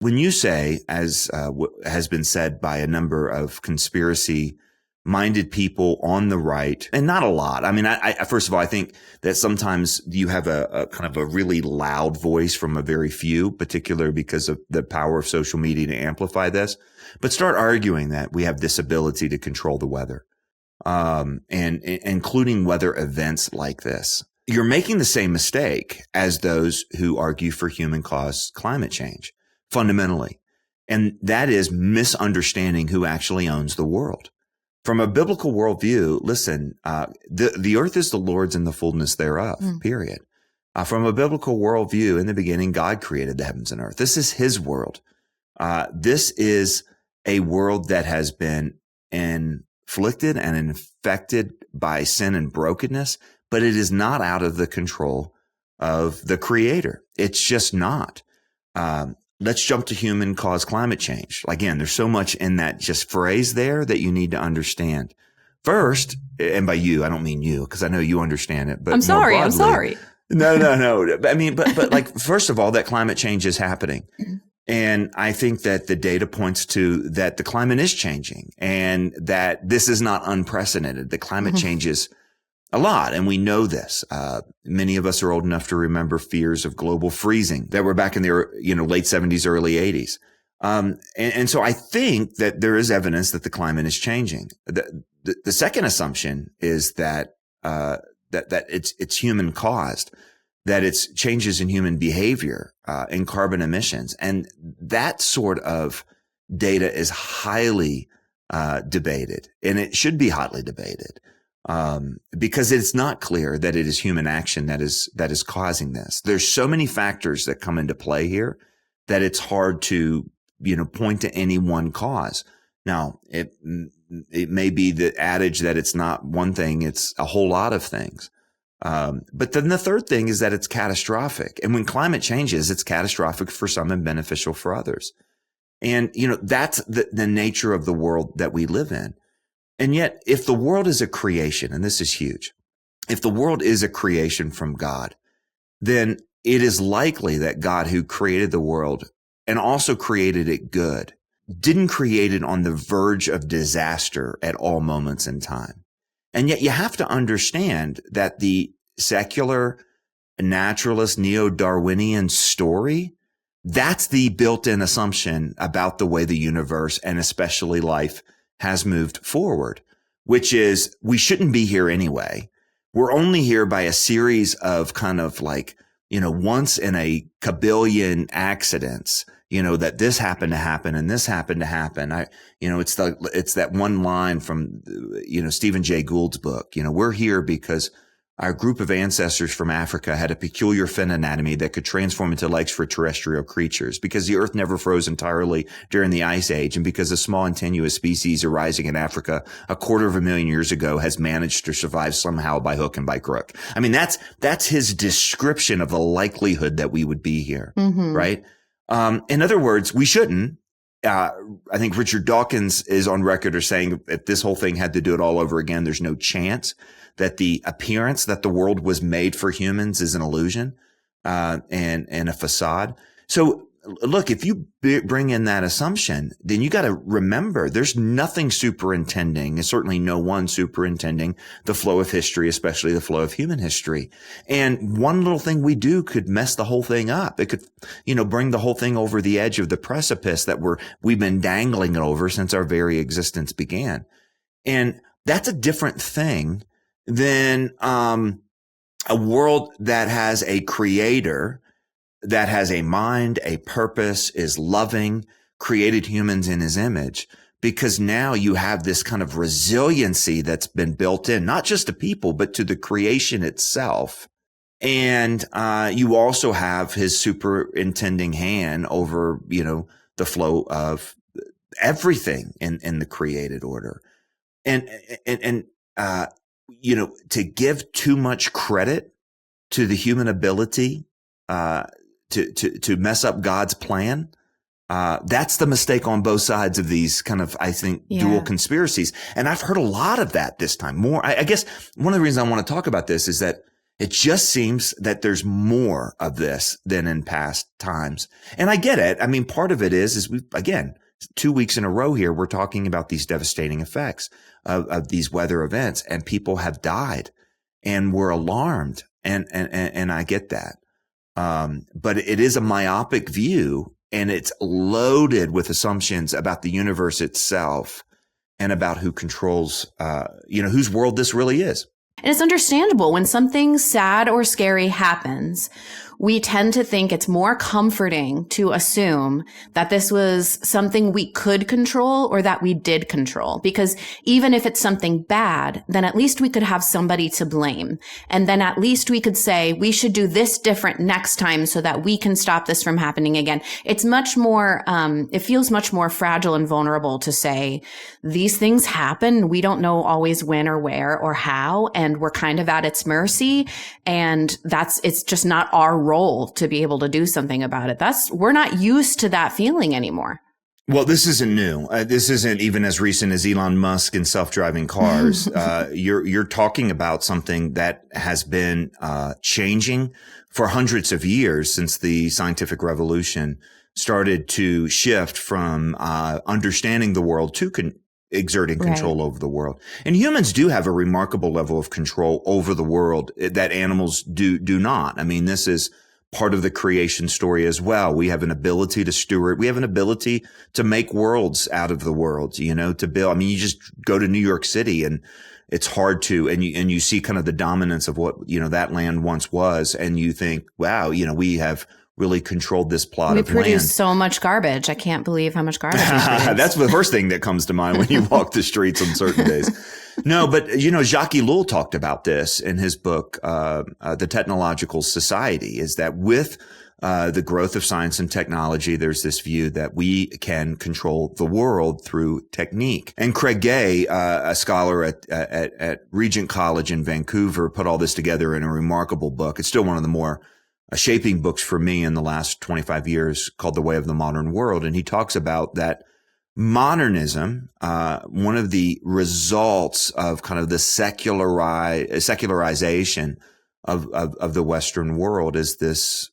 when you say, as has been said by a number of conspiracy-minded people on the right, and not a lot. I mean, I first of all, I think that sometimes you have a kind of a really loud voice from a very few, particularly because of the power of social media to amplify this. But start arguing that we have this ability to control the weather, and including weather events like this. You're making the same mistake as those who argue for human-caused climate change, fundamentally. And that is misunderstanding who actually owns the world. From a biblical worldview, listen, the earth is the Lord's and the fullness thereof, period. From a biblical worldview, in the beginning, God created the heavens and earth. This is his world. This is a world that has been inflicted and infected by sin and brokenness, but it is not out of the control of the creator. It's just not. Let's jump to human-caused climate change. Again, there's so much in that just phrase there that you need to understand. First, and by you, I don't mean you, because I know you understand it. But I'm sorry. No. I mean, but like, first of all, that climate change is happening. And I think that the data points to that the climate is changing and that this is not unprecedented. The climate changes a lot. And we know this. Many of us are old enough to remember fears of global freezing that were back in the late 70s, early 80s. And so I think that there is evidence that the climate is changing. The second assumption is that it's human caused, that it's changes in human behavior, in carbon emissions. And that sort of data is highly debated, and it should be hotly debated. Because it's not clear that it is human action that is causing this. There's so many factors that come into play here that it's hard to, point to any one cause. Now, it may be the adage that it's not one thing, it's a whole lot of things. But then the third thing is that it's catastrophic. And when climate changes, it's catastrophic for some and beneficial for others. And, that's the nature of the world that we live in. And yet, if the world is a creation, and this is huge, if the world is a creation from God, then it is likely that God, who created the world and also created it good, didn't create it on the verge of disaster at all moments in time. And yet you have to understand that the secular, naturalist, neo-Darwinian story, that's the built-in assumption about the way the universe and especially life has moved forward, which is we shouldn't be here anyway. We're only here by a series of kind of like, once in a kabillion accidents, that this happened to happen and this happened to happen. It's that one line from, Stephen Jay Gould's book. We're here because our group of ancestors from Africa had a peculiar fin anatomy that could transform into legs for terrestrial creatures, because the earth never froze entirely during the ice age, and because a small and tenuous species arising in Africa 250,000 years ago has managed to survive somehow by hook and by crook. I mean, that's his description of the likelihood that we would be here, right? In other words, we shouldn't. I think Richard Dawkins is on record as saying if this whole thing had to do it all over again, there's no chance, that the appearance that the world was made for humans is an illusion, and a facade. So look, if you bring in that assumption, then you got to remember there's nothing superintending, and certainly no one superintending the flow of history, especially the flow of human history. And one little thing we do could mess the whole thing up. It could, bring the whole thing over the edge of the precipice that we've been dangling over since our very existence began. And that's a different thing than a world that has a creator, that has a mind, a purpose, is loving, created humans in his image, because now you have this kind of resiliency that's been built in, not just to people, but to the creation itself. And you also have his superintending hand over, the flow of everything in the created order. And to give too much credit to the human ability to mess up God's plan, that's the mistake on both sides of these kind of, I think, dual conspiracies. And I've heard a lot of that this time. More, I guess one of the reasons I want to talk about this is that, It just seems that there's more of this than in past times. And I get it. I mean, part of it is again, 2 weeks in a row here, we're talking about these devastating effects of these weather events, and people have died and we're alarmed. And I get that. But it is a myopic view, and it's loaded with assumptions about the universe itself and about who controls, whose world this really is. And it's understandable when something sad or scary happens, we tend to think it's more comforting to assume that this was something we could control or that we did control. Because even if it's something bad, then at least we could have somebody to blame. And then at least we could say, we should do this different next time so that we can stop this from happening again. It's much more, it feels much more fragile and vulnerable to say, these things happen. We don't know always when or where or how, and we're kind of at its mercy. And it's just not our role to be able to do something about it. We're not used to that feeling anymore. Well, this isn't new. This isn't even as recent as Elon Musk and self-driving cars. You're talking about something that has been changing for hundreds of years since the scientific revolution started to shift from understanding the world to exerting control over the world. And humans do have a remarkable level of control over the world that animals do not. I mean, this is part of the creation story as well. We have an ability to steward. We have an ability to make worlds out of the world, to build. I mean, you just go to New York City and it's hard to, and you see kind of the dominance of what, that land once was. And you think, wow, we have really controlled this plot of land. We produce so much garbage. I can't believe how much garbage we produce. That's the first thing that comes to mind when you walk the streets on certain days. No, but Jacques Ellul talked about this in his book, The Technological Society, is that with the growth of science and technology, there's this view that we can control the world through technique. And Craig Gay, a scholar at Regent College in Vancouver, put all this together in a remarkable book. It's still one of the more shaping books for me in the last 25 years, called The Way of the Modern World. And he talks about that modernism, one of the results of kind of the secularization of the Western world is this,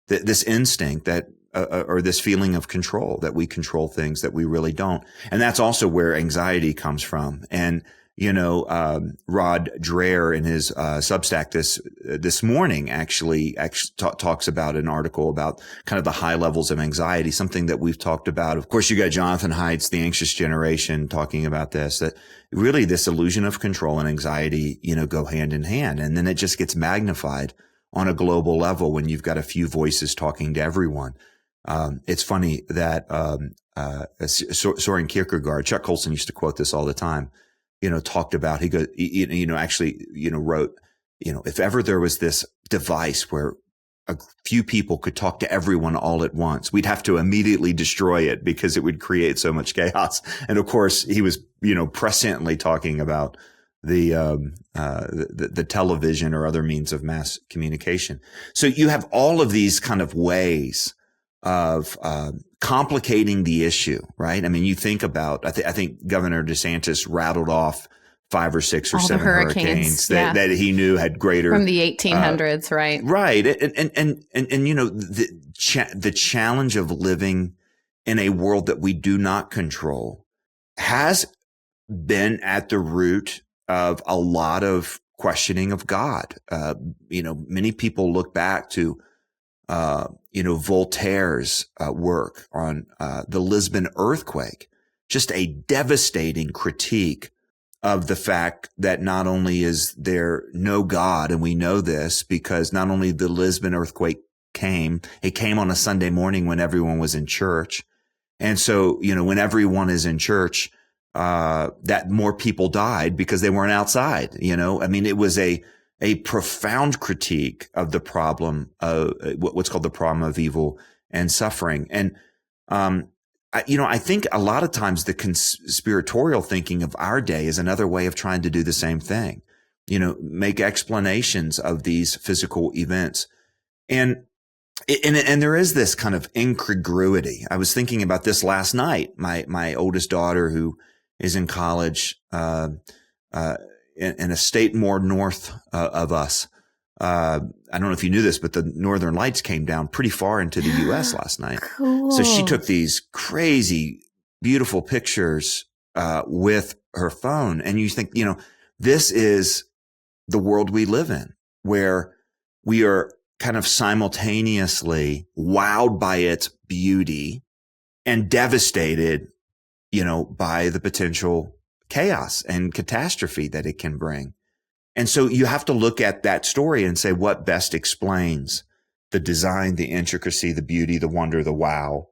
this instinct that, or this feeling of control, that we control things that we really don't. And that's also where anxiety comes from. And Rod Dreher in his Substack this morning actually talks about an article about kind of the high levels of anxiety, something that we've talked about. Of course, you got Jonathan Haidt's The Anxious Generation talking about this, that really this illusion of control and anxiety, go hand in hand. And then it just gets magnified on a global level when you've got a few voices talking to everyone. It's funny that Soren Kierkegaard, Chuck Colson used to quote this all the time, talked about, he goes, wrote, if ever there was this device where a few people could talk to everyone all at once, we'd have to immediately destroy it because it would create so much chaos. And of course, he was, presciently talking about the television or other means of mass communication. So you have all of these kind of ways of complicating the issue, right? I mean, you think about, I think Governor DeSantis rattled off 5 or 6 or all 7 hurricanes that he knew had greater from the 1800s, right? Right. And the challenge of living in a world that we do not control has been at the root of a lot of questioning of God. Many people look back to Voltaire's work on the Lisbon earthquake, just a devastating critique of the fact that not only is there no God, and we know this because not only the Lisbon earthquake it came on a Sunday morning when everyone was in church. And so, when everyone is in church, that more people died because they weren't outside, I mean, it was a profound critique of the problem of what's called the problem of evil and suffering. And, I think a lot of times the conspiratorial thinking of our day is another way of trying to do the same thing, make explanations of these physical events. And there is this kind of incongruity. I was thinking about this last night. My oldest daughter, who is in college, in a state more north of us. I don't know if you knew this, but the Northern Lights came down pretty far into the U.S. last night. Cool. So she took these crazy, beautiful pictures with her phone. And you think, this is the world we live in, where we are kind of simultaneously wowed by its beauty and devastated, by the potential chaos and catastrophe that it can bring. And so you have to look at that story and say, what best explains the design, the intricacy, the beauty, the wonder, the wow,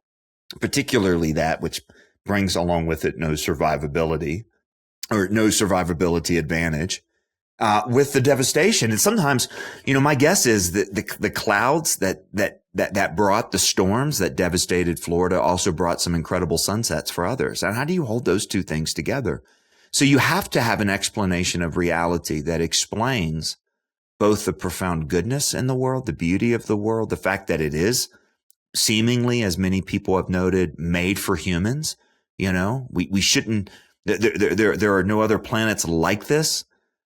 particularly that which brings along with it no survivability advantage, with the devastation. And sometimes, my guess is that the clouds that brought the storms that devastated Florida also brought some incredible sunsets for others. And how do you hold those two things together? So you have to have an explanation of reality that explains both the profound goodness in the world, the beauty of the world, the fact that it is seemingly, as many people have noted, made for humans. We shouldn't, there are no other planets like this.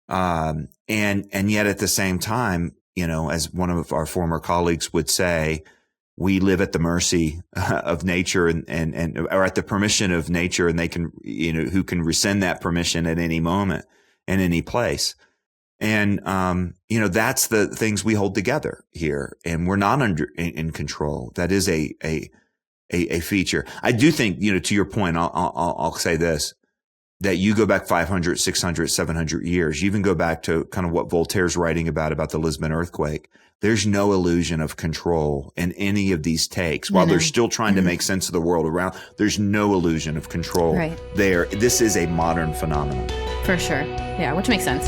And yet at the same time, as one of our former colleagues would say, we live at the mercy of nature and or at the permission of nature, and they can, who can rescind that permission at any moment in any place. And, that's the things we hold together here, and we're not in control. That is a feature. I do think, to your point, I'll say this, that you go back 500, 600, 700 years, you even go back to kind of what Voltaire's writing about the Lisbon earthquake. There's no illusion of control in any of these takes. While they're still trying to make sense of the world around, there's no illusion of control there. This is a modern phenomenon. For sure. Yeah, which makes sense.